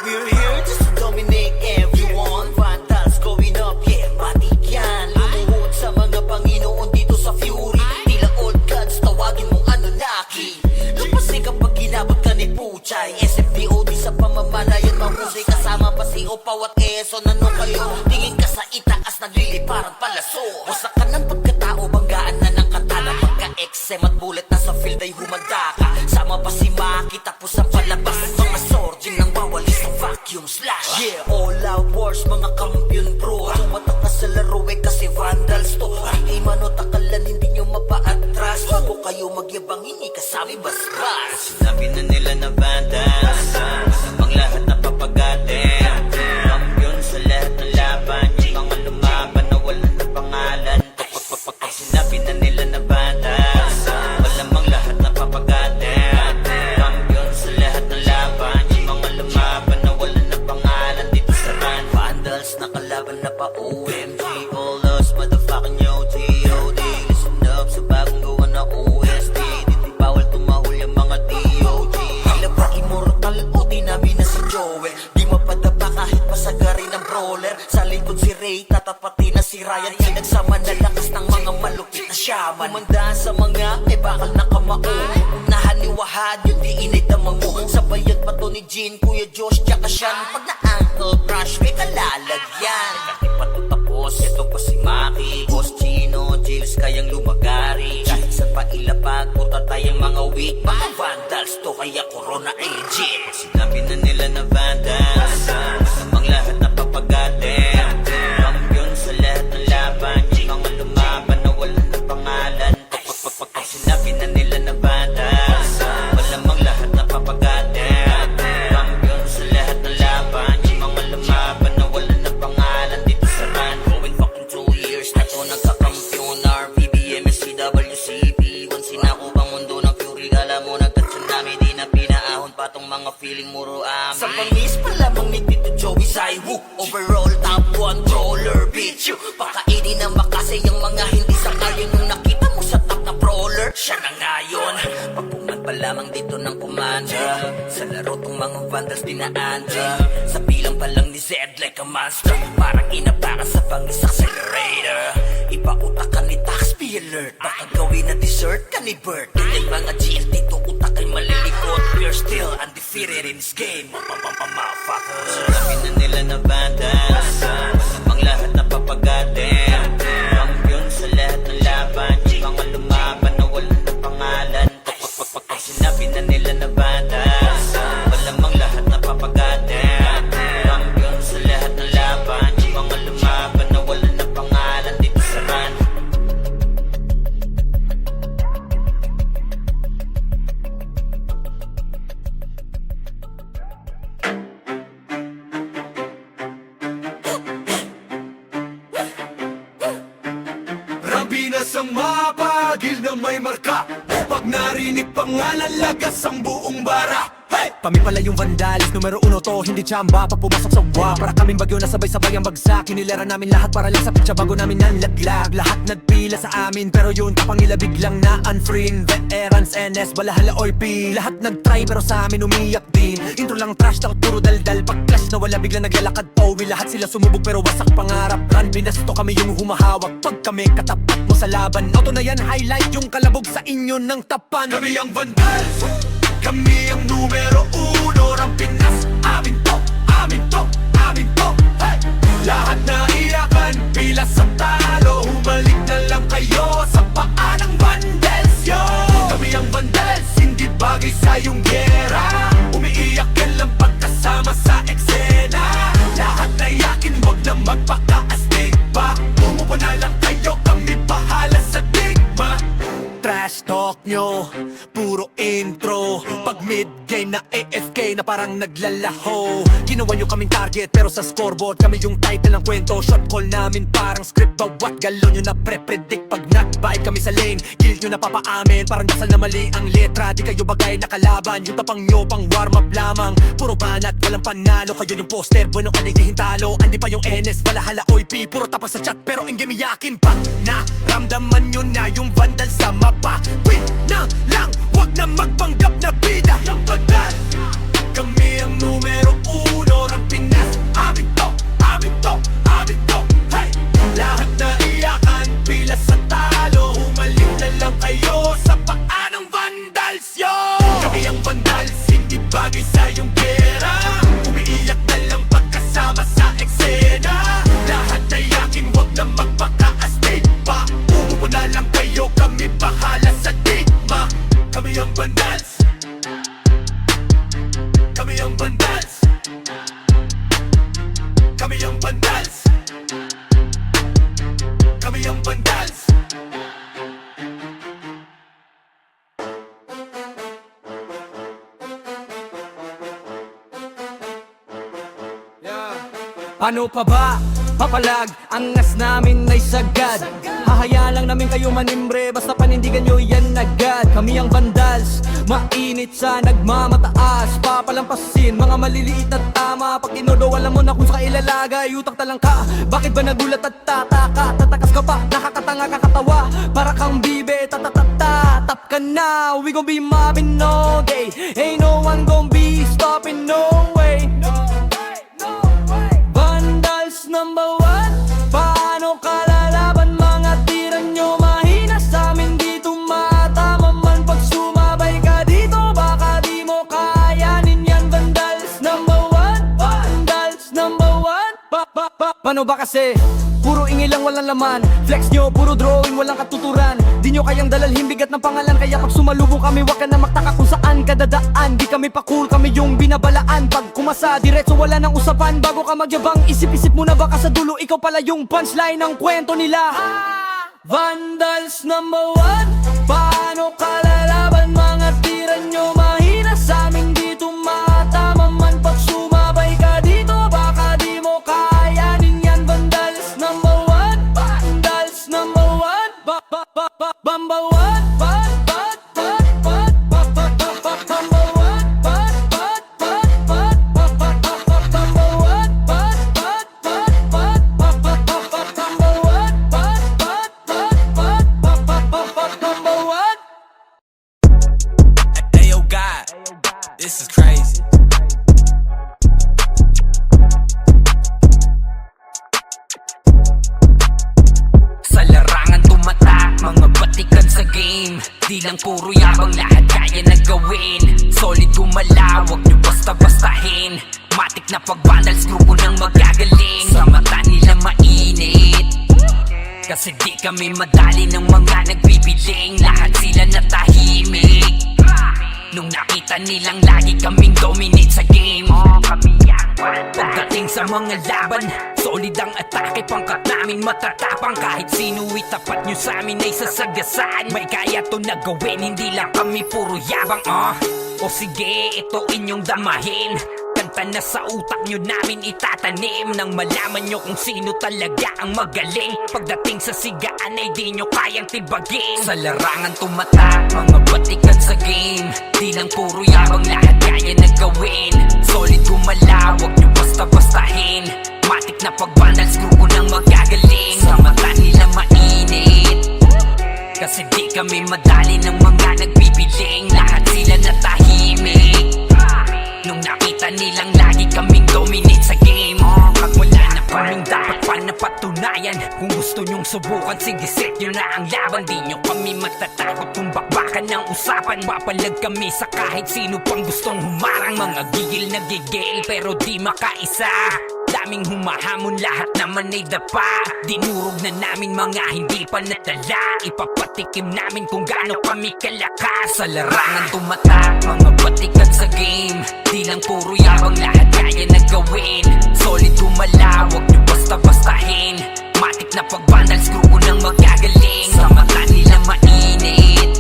Speaker 2: We're here just to dominate everyone. Vandals going up, yeah, matik yan. Lumuhod sa mga Panginoon dito sa Fury. Tila old gods, tawagin mong Anunnaki. Lupasay kapag ginabot ka ni Puchay. SFDOD sa pamamalayan, mahusay kasama pa si Opaw at Quezon. Ano kayo? Tingin ka sa itaas, nagliliparang palaso. Wasak ka ng pagkatao, banggaan na ng katana. Pagka-XM at bullet na sa field ay humanda ka. Sama pa si Maki, tapos ang palabas. Mga sordin nang wawalis sa vacuum slash. Yeah, all out wars, mga kampiyon bro. Tumatak na sa laro eh kasi Vandals to. Hindi man o takalan, hindi nyo mapa-atras. Bago kayo magyabang, hindi kasami basbas. Sinabi na nila na Vandals, namang lahat na papagatin. Kampiyon sa lahat ng laban, yung mga lumaban na wala na pangalan. Sinabi na nila na Vandals, malamang lahat na papagatin. Kampiyon sa lahat ng laban, yung mga lumaban na wala na pangalan dito sa run. Vandals na kalaban na pa OMG, all us motherfucking yo G.O.D. Listen up sa bagong gawa na OST. Dito bawal tumahol yung mga DOG. Tila ba immortal o dinabi na si Joel? Di mapadapa kahit pasagari ng brawler. Sa likod si Ray, tatapati na si Ryan. Pinagsama na lakas ng mga malupit na shaman. Kumandaan sa mga may bakal na kamao. Unahan ni Wahad, yung di inay damang mo. Sabayan pa to ni Jean, Kuya Josh, tsaka Sean. Pag na-ankle crush, may kalalagyan. Kahit pa to tapos, ito pa si Maki, Boss Chino, Jills kayang lumagari. Kahit saan pa ilapag, puta tayong mga weak. Mga Vandals to, kaya Corona ay legit. Sinabi na nila na Vandals, namang lahat na papagatin. Kampiyon sa lahat ng laban, yung mga lumaban na wala na pangalan. Sinabi na nila na Vandals, malamang lahat na papagatin. Kampiyon sa lahat ng laban, yung mga lumaban na wala na pangalan dito sa run. Going fucking 2 years na to nagkakampiyon. RPBM, SCWCP, once sinako bang mundo ng Fury. Alam mo nagka-tsunami, di na pinaahon pa tong mga feeling muro amin. Sa pangis pa lamang ni Tito Joey Zaiwu, overall top 1 troller bitch you. Pakainin ng makasay ang mga hindi sangayon yung nakita mo sa top na pro. siya na ngayon. Pagpuman pa lamang dito ng kumanda, sa laro tong mga vandals dinaanda. Sa bilang pa lang ni Zed like a monster, parang inabaka sa pangis accelerator. Ipautak ni tax, be alert, baka gawin na dessert ka ni Bert. Ganyan mga GL dito, utak ay malilikot. We're still undefeated in this game, motherfuckers. Sabi na nila na bandas, malamang lahat na papagatin. Kampiyon sa lahat ng laban, yung mga lumaban na wala na pangalan. Pag sinabi na nila na bandas, malamang lahat na papagatin. Kampiyon sa lahat ng laban, yung mga lumaban na wala na pangalan dito sa run.
Speaker 3: Rambinas ang mapagil na may marka. Pag narinig pangalan, lagas ang buong bara. Hey!
Speaker 4: Kami pala yung vandalis, numero uno to, hindi tsamba. Pag pumasok sa wa, para kaming bagyo na sabay-sabay ang bagsak. Kinilera namin lahat para lang sa pitsa bago namin nanlaglag. Lahat nagpila sa amin, pero yun kapangila biglang na unfree. Veterans, NS, balahala or P. Lahat nagtry pero sa amin umiyak din. Intro lang trash, talk puro daldal. Pag clash na wala biglang naglalakad pauwi. Lahat sila sumubog pero wasak pangarap. Run, binasto kami yung humahawak. Pag kami katapat mo sa laban, auto na yan, highlight yung kalabog sa inyo ng tapan.
Speaker 3: Kami ang vandals, kami ang numero uno. Ang Pinas, amin to, amin to, amin to. Hey! Lahat na iyakan, pila sa talo. Humalik na lang kayo sa paa ng vandals, yo. Kami ang vandals, hindi bagay sa iyong gera. Umiiyak ka lang pagkasama sa eksena. Lahat na yakin, wag na magpakaastig pa. Umupo na lang kayo, kami bahala sa digma.
Speaker 4: Trash talk nyo, puro intro. Pag mid-game na AFK na parang naglalaho. Ginawa nyo kaming target pero sa scoreboard kami yung title ng kwento. Shot call namin parang script, bawat galon nyo na pre-predict. Pag nag-bite kami sa lane, kill nyo na papaamin. Parang dasal na mali ang letra, di kayo bagay na kalaban. Yung tapang nyo pang warm up lamang, puro banat, walang panalo. Kayo yung poster, bueno ka di hintalo. Andi pa yung NS, balahala OIP, puro tapas sa chat pero in game yakin pa. Naramdaman nyo na yung vandal sa mapa. Win na lang, wag na magpanggap na bida.
Speaker 3: Yung bandal, kami ang numero uno. Ang Pinas, amin to, amin to, amin to. Hey! Lahat na iyakan, pila sa talo. Humalik na lang kayo sa paa ng vandals, yo. Kami ang vandals, hindi bagay sa iyong gera. Umiiyak na lang pagkasama sa eksena. Lahat na yakin, wag na magpakaastig pa. Umupo na lang kayo, kami bahala sa digma. Kami ang vandals, kami ang vandals, kami ang vandals, kami ang vandals.
Speaker 5: Ano pa ba? Papalag, angas namin ay sagad. Hahayaan lang namin kayo manimbre, basta panindigan nyo yan agad. Kami ang vandals, mainit sa nagmamataas. Papalampasin, mga maliliit na tama. Pag inodo, alam mo na kung sa ilalagay. Utang talang ka, bakit ba nagulat at tataka? Tatakas ka pa, nakakatanga kakatawa. Para kang bibe, tatatata. Tap ka na, we gon' be mobbing all day. Ain't no one gon' be stopping, no way. Vandals number one, paano kalalaban? Mga tira nyo mahina sa amin, di tumatama man. Pag sumabay ka dito, baka di mo kayanin yan. Vandals number one, vandals number one. Paano ba kasi? Puro ingay lang, walang laman. Flex nyo, puro drawing, walang katuturan. Di nyo kayang dalalhin bigat ng pangalan. Kaya pag sumalubong kami, wag ka na magtaka kung saan ka dadaan. Di kami pa cool, kami yung binabalaan. Pag kumasa, diretso wala nang usapan. Bago ka magyabang, isip-isip mo na baka sa dulo ikaw pala yung punchline ng kwento nila. Vandals number one, paano kalalaban? Mga tira nyo mahina sa amin, di tumatama man. Pag sumabay ka dito, baka di mo kayanin yan. Vandals number one, vandals number one, number one,
Speaker 4: This is crazy.
Speaker 6: Sa larangan tumatak, mga batikan sa game. Di lang puro yabang, lahat kaya na gawin. Solid gumalaw, wag nyo basta-bastahin. Matik na pag-vandals, grupo ng magagaling. Sa mata nila mainit, kasi di kami madali ng mga nagbibiling. Lahat sila natahimik nung nakita nilang lagi kaming dominate sa game. Pagdating sa mga laban, solid ang atake, pangkat namin matatapang. Kahit sino itapat nyo sa amin ay sasagasaan. May kaya to na gawin, hindi lang kami puro yabang. O sige, ito inyong damahin. Kanta na sa utak nyo namin itatanim, nang malaman nyo kung sino talaga ang magaling. Pagdating sa sigaan ay di nyo kayang tibagin. Sa larangan tumatak, mga batikan sa game. Di lang puro yabang, lahat kaya na gawin. Solid gumalaw, wag nyo basta-bastahin. Matik na pag-vandals, grupo ng magagaling. Sa mata nila mainit, kasi di kami madali ng mga nagbibiling. Lahat sila natahimik nung nakita nilang lagi kaming dominate sa game. Pag wala na kaming dapat pa napatunayan, kung gusto nyong subukan, sige set nyo na ang laban. Di nyo kami matatakot kung bakbakan ng usapan. Papalag kami sa kahit sino pang gustong humarang. Mga gigil na gigil pero di makaisa. Daming humahamon, lahat naman ay dapa. Dinurog na namin mga hindi pa natala. Ipapatikim namin kung gaano kami kalakas. Sa larangan tumatak, mga batikan sa game. Di lang puro yabang, lahat kaya na gawin. Solid gumalaw, wag nyo basta-bastahin. Matik na pag-vandals, grupo ng magagaling. Sa mata nila mainit,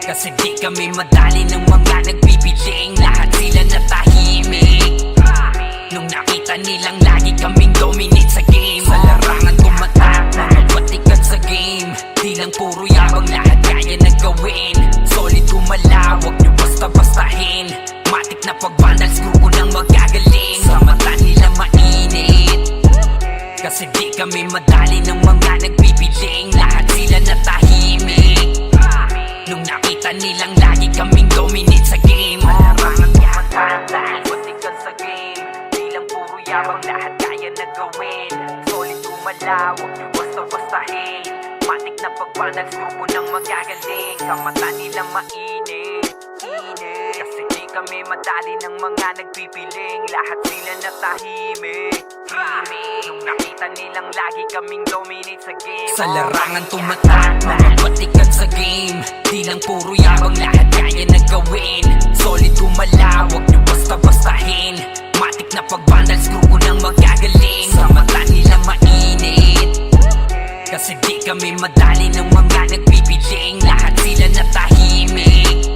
Speaker 6: kasi di kami madali ng mga nagbibiling. Lahat sila natahimik nung nakita nilang lagi kaming dominate sa game. Sa larangan tumatak, mga batikan sa game. Di lang puro yabang, lahat kaya na gawin. Solid gumalaw, wag nyo basta-bastahin. Matik na pag-vandals, grupo ng magagaling. Sa mata nila mainit, kasi di kami madali ng mga nagbibiling. Lahat sila natahimik nung nakita nilang lagi kaming dominate sa game. Larangan tumatak, batikan sa game. Di lang puro yabang, lahat kaya na gawin. Solid gumalaw, wag nyo basta-bastahin. Matik na pag-vandals, grupo ng magagaling. Sa mata nila mainit, kasi di kami madali ng mga nagpipiling. Lahat sila natahimik nung nakita nilang lagi kaming dominate sa game. Sa larangan tumatak, mga batikan sa game. Di lang puro yabang, lahat kaya na gawin. Solid gumalaw, wag nyo basta-bastahin. Matik na pag-vandals, grupo ng magagaling. Sa mata nila mainit, kasi di kami madali ng mga nagbibiling. Lahat sila natahimik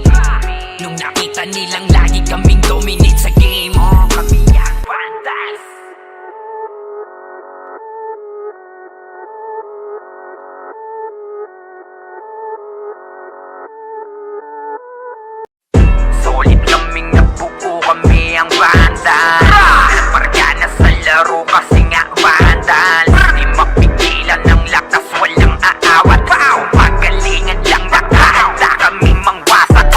Speaker 6: nung nakita nilang lagi kaming dominate sa game. Kami ang vandals. Solid kaming nabuo, kami ang vandals. Parga na sa laro kasi nga vandals. Di mapigilan ng lakas, walang aawat. Pagalingan lang, nakahanda kami mangwasak.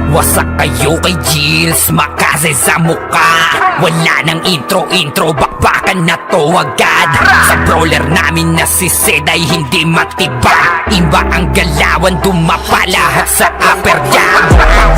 Speaker 6: Wasak kayo kay Gilles, makase sa mukha. Wala nang intro, bakbakan na to agad. Sa brawler namin na si Zed ay hindi matiba. Iba ang galawan, dumapa lahat sa upper jab.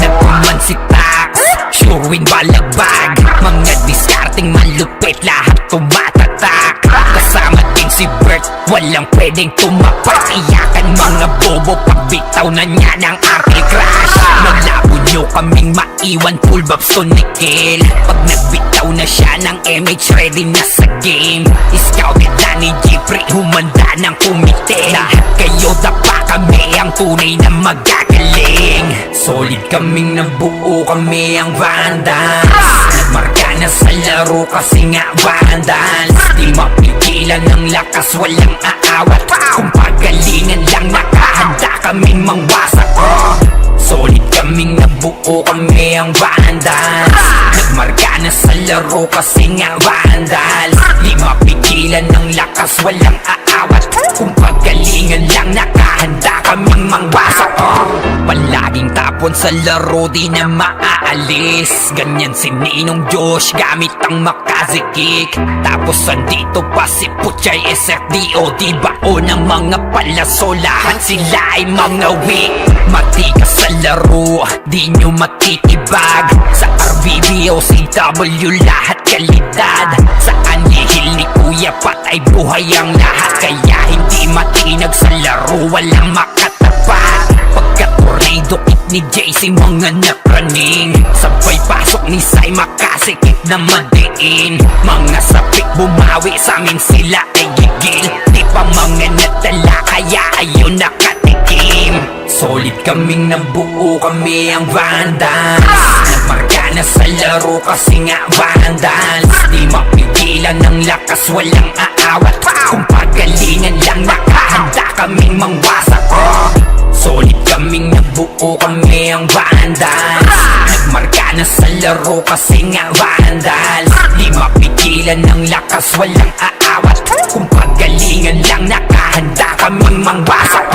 Speaker 6: Nagkuman si Tax, sure win balagbag. Mga discarding malupit, lahat tumatatak. Kasama din si Bert, walang pwedeng tumapak. Iyakan mga bobo, pagbitaw na niya ng anti-crash. Malabo nyo kaming maiwan, full bobs to Nickel. Pag nagbitaw na siya ng MH, ready na sa game. Scouted na ni Jeffrey, humanda ng kumite. Lahat kayo dapa, kami ang tunay na magagaling. Solid kaming nabuo, kami ang vandals. Nagmarka na sa laro kasi nga vandals. Di mapigilan ng lakas, walang aawat. Kung pagalingan lang, nakahanda kaming mangwasak. Solid kaming nabuo, kami ang vandals. Nagmarka na sa laro kasi nga vandals. Di mapigilan ng lakas, walang aawat. Kung pagalingan paggalingan lang nakahanda kaming mangwasak. Palaging tapon sa laro di na maaalis. Ganyan si Ninong Josh gamit ang makazikik. Tapos andito pa si Puchay SFDO. Di bao ng mga palaso, lahat sila ay mga weak. Matikas sa laro, di nyo matitibag. Sa RBB o CW lahat kalidad. Sa anihil ni Kuya Pat ay buhay ang lahat. Kaya hindi matinag sa laro, walang makatapat. Pagka-tornado kit ni JC mga napraning. Sabay pasok ni Sai makasikip na madiin. Mga sapik bumawi sa amin sila ay gigil. Di pa mga natala kaya ayun nakatikim. Solid kaming nabuo, kami ang Vandals. Nagmarka na sa laro kasi nga Vandals. Di mapigilan ng lakas, walang aawat. Kung pagalingan lang nakahanda kaming mangwasak. Solid kaming nabuo, kami ang Vandals. Nagmarka na sa laro kasi nga Vandals. Di mapigilan ng lakas, walang aawat. Kung pagalingan lang nakahanda kaming mangwasak.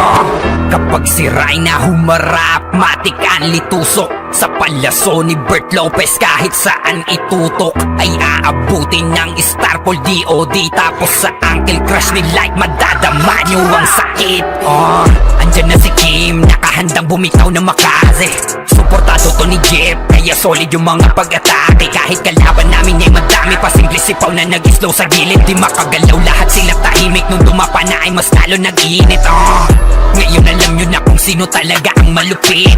Speaker 6: Kapag si Ray na humarap, matik ang litusok. Sa palaso ni Bert Lopez kahit saan itutok ay aabutin ng Starpol DOD. Tapos sa Uncle Crush ni Light madadama nyo ang sakit. Andyan na si Kim, nakahandang bumitaw na makaze. Suportado to ni Jeff, kaya solid yung mga pag-atake. Kahit kalaban namin ay madami pa, simple sipaw na nag-slow sa gilid. Di makagalaw, lahat sila tahimik. Nung dumapa na ay mas lalo nag-iinit. Ngayon alam nyo na kung sino talaga ang malupit.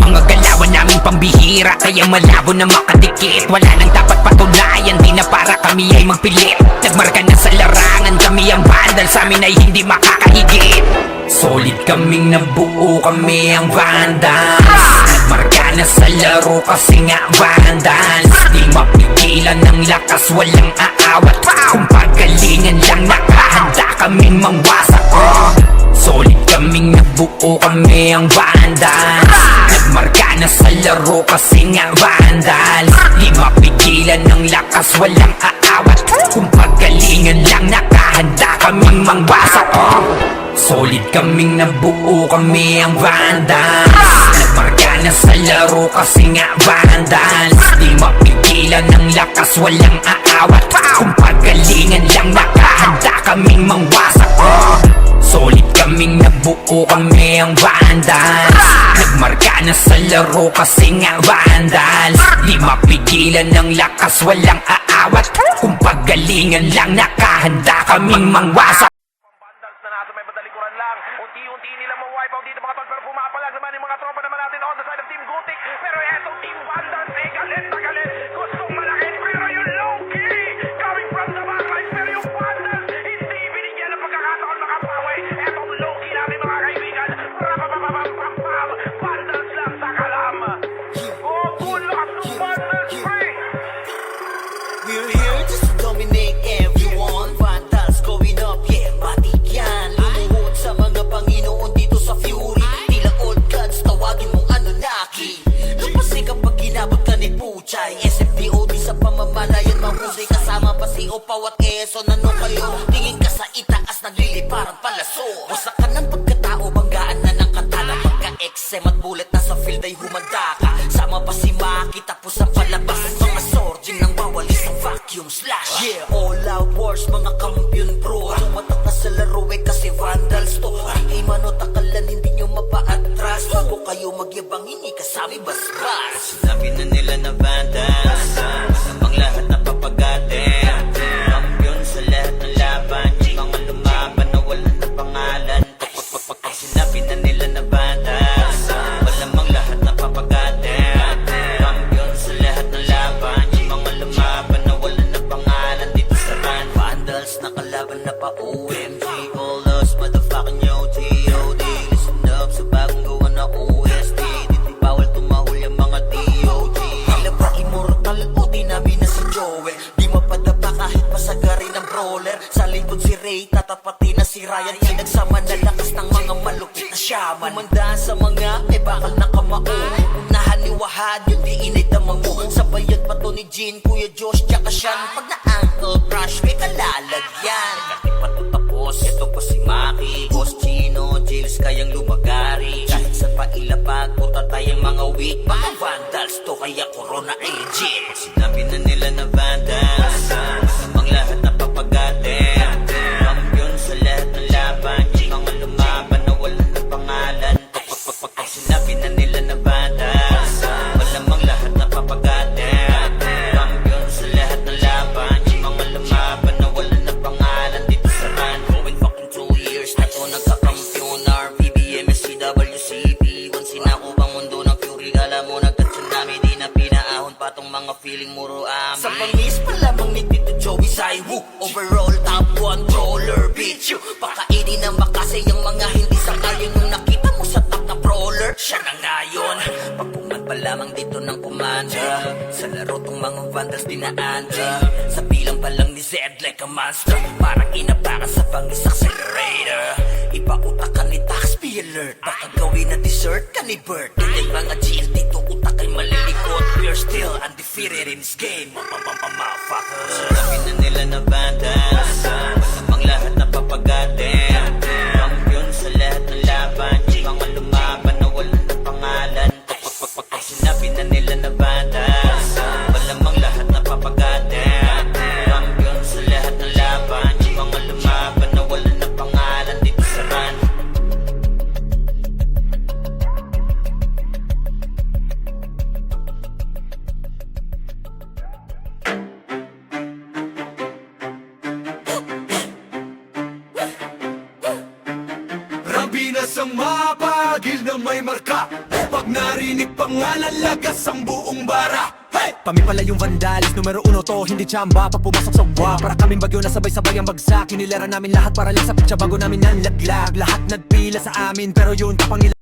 Speaker 6: Mga galawan namin pambihira, kaya malabo na makadikit. Wala nang dapat patunayan, di na para kami ay magpilit. Nagmarka na sa larangan, kami ang Vandals, sa amin ay hindi makakahigit. Solid kaming nabuo, kami ang Vandals. Nagmarka na sa laro kasi nga Vandals. Di mapigilan ng lakas, walang aawat. Kung pagalingan lang nakahanda kaming mangwasak. Solid kaming nabuo, kami ang Vandals. Nagmarka na sa laro kasi nga Vandals. Di mapigilan ng lakas, walang aawat. Kung pagalingan lang nakahanda kaming mangwasak. Solid kaming nabuo, kami ang Vandals. Nagmarka na sa laro kasi nga Vandals. Di mapigilan ng lakas, walang aawat. Kung pagalingan lang nakahanda kaming mangwasak. Solid kaming nabuo, kami ang Vandals. Nagmarka na sa laro kasi nga Vandals. Di mapigilan ng lakas, walang aawat. Kung pagalingan lang nakahanda kaming mangwasak.
Speaker 1: Vandals na nasa may badalikuran lang. Unti-unti nila ma-wipe out dito mga tol. Pero pumapalag naman yung mga tropa naman natin on the side of Team Gutik. Pero etong Team Vandals ay galit na galit. Gustong malaki pero yung low-key coming from the backline. Pero yung Vandals hindi binigyan ng pagkakataon makapawi. Etong low-key natin mga kaibigan. Rapapapapapapam. Vandals lang sa kalam. Go full loss to Vandals free.
Speaker 2: We're here just to dominate everyone. Vandals going up, yeah, matik yan. Lumuhod sa mga Panginoon dito sa Fury. Tila old gods, tawagin mong Anunnaki. Lupasi kapag ginabot ka ni Puchay. SFDOD sa pamamalayan, mahusay kasama pa si Opaw at Quezon. Ano kayo? Tingin ka sa itaas, nagliliparang palaso. Wasak ka ng pagkatao, banggaan na ng katana. Pagka-XM at bullet na sa field ay humanda ka. Sama pa si Maki, tapos ang palabas. Mga sorging nang bawalis ng vacuum slash. Yeah, all out wars, mga kampiyon bro. Tumatak na sa laro eh kasi Vandals to. Di mano takalan, hindi nyo mapa-atras. Bago kayo magyabang, hindi kasami basbas. Sinabi na nila na Vandals, namang lahat na papagatin. Kampiyon sa lahat ng laban, yung mga lumaban na wala na pangalan. Pag sinabi na nila na Vandals, malamang lahat na papagatin. Kampiyon sa lahat ng laban, yung mga lumaban na wala na pangalan. Dito sa run, Vandals nakalaban na pa OMG. All us motherfucking yo G.O.D. Listen up sa bagong gawa na OST. Dito bawal tumahol yung mga DOG. Tila ba immortal o di namin na si Joel. Di mapadapa kahit pasagarin ng brawler. Sa likod si Ray, tatapati na si Ryan. Nagsama na lakas ng mga malupit na shaman. Umandaan sa mga may bakal na kamao. Unahan ni Wahad, yun di inidamang mo. Sabayan pa to ni Jean, Kuya Josh, tsaka Sean. Pag na-ankle crush, may kalalagyan. Katipat o tapo boss. Ito po si Maki, Boss Chino, Jills kayang lumagari. Kahit sa pailapag, puta tayong mga weak. Mga vandals to kaya corona ay legit. Sinabi na nila na vandals, ang lahat na papagatin. Kampiyon sa lahat ng laban, yung mga lumaban na wala na pangalan. Pag sinabi na nila na vandals, malamang lahat na papagatin. Kampiyon sa lahat ng laban, yung mga lumaban na wala na pangalan. Dito sa run, going fucking 2 years na to nagkakampiyon. RPBM, SCWCP, once sinako bang mundo ng fury. Kala mo nagka-tsunami, di na pinaahon pa tong mga feeling muro amin. Sa pangis pa lamang ni Tito Joey Saiwu, overall top 1 roller bitch. Pakainin ng makasay ang mga hindi sangayon. Nung nakita mo sa top na brawler, siya na ngayon. Pagpungan pa lamang dito ng komanda, sa laro tong mga vandals dinaanda. Sa bilang pa lang ni Zed like a monster, parang inapakan sa pangis accelerator. Ipa-utakan ni Tax, be alert. Baka gawin na dessert ka ni Bert. Ganyan mga GL dito, utak ay malilikot. We're still undefeated in this game, motherfuckers. Sabi na nila na vandals, malamang lahat na papagatin. Kampiyon sa lahat ng laban, yung mga lumaban na wala na pangalan. Pag sinabi na nila na vandals, malamang lahat na papagatin. Kampiyon sa lahat ng laban, yung mga lumaban na wala na pangalan. Dito sa run,
Speaker 3: Rambinas ang mapagil na may marka. Pag narinig pangalan, lagas ang buong bara. Hey!
Speaker 4: Kami pala yung vandalis, numero 1 to, hindi tsamba. Pag pumasok sa buwa, para kaming bagyo na sabay-sabay ang bagsak. Hinilera namin lahat para lang sa pitsa bago namin nanlaglag. Lahat nagpila sa amin, pero yun kapang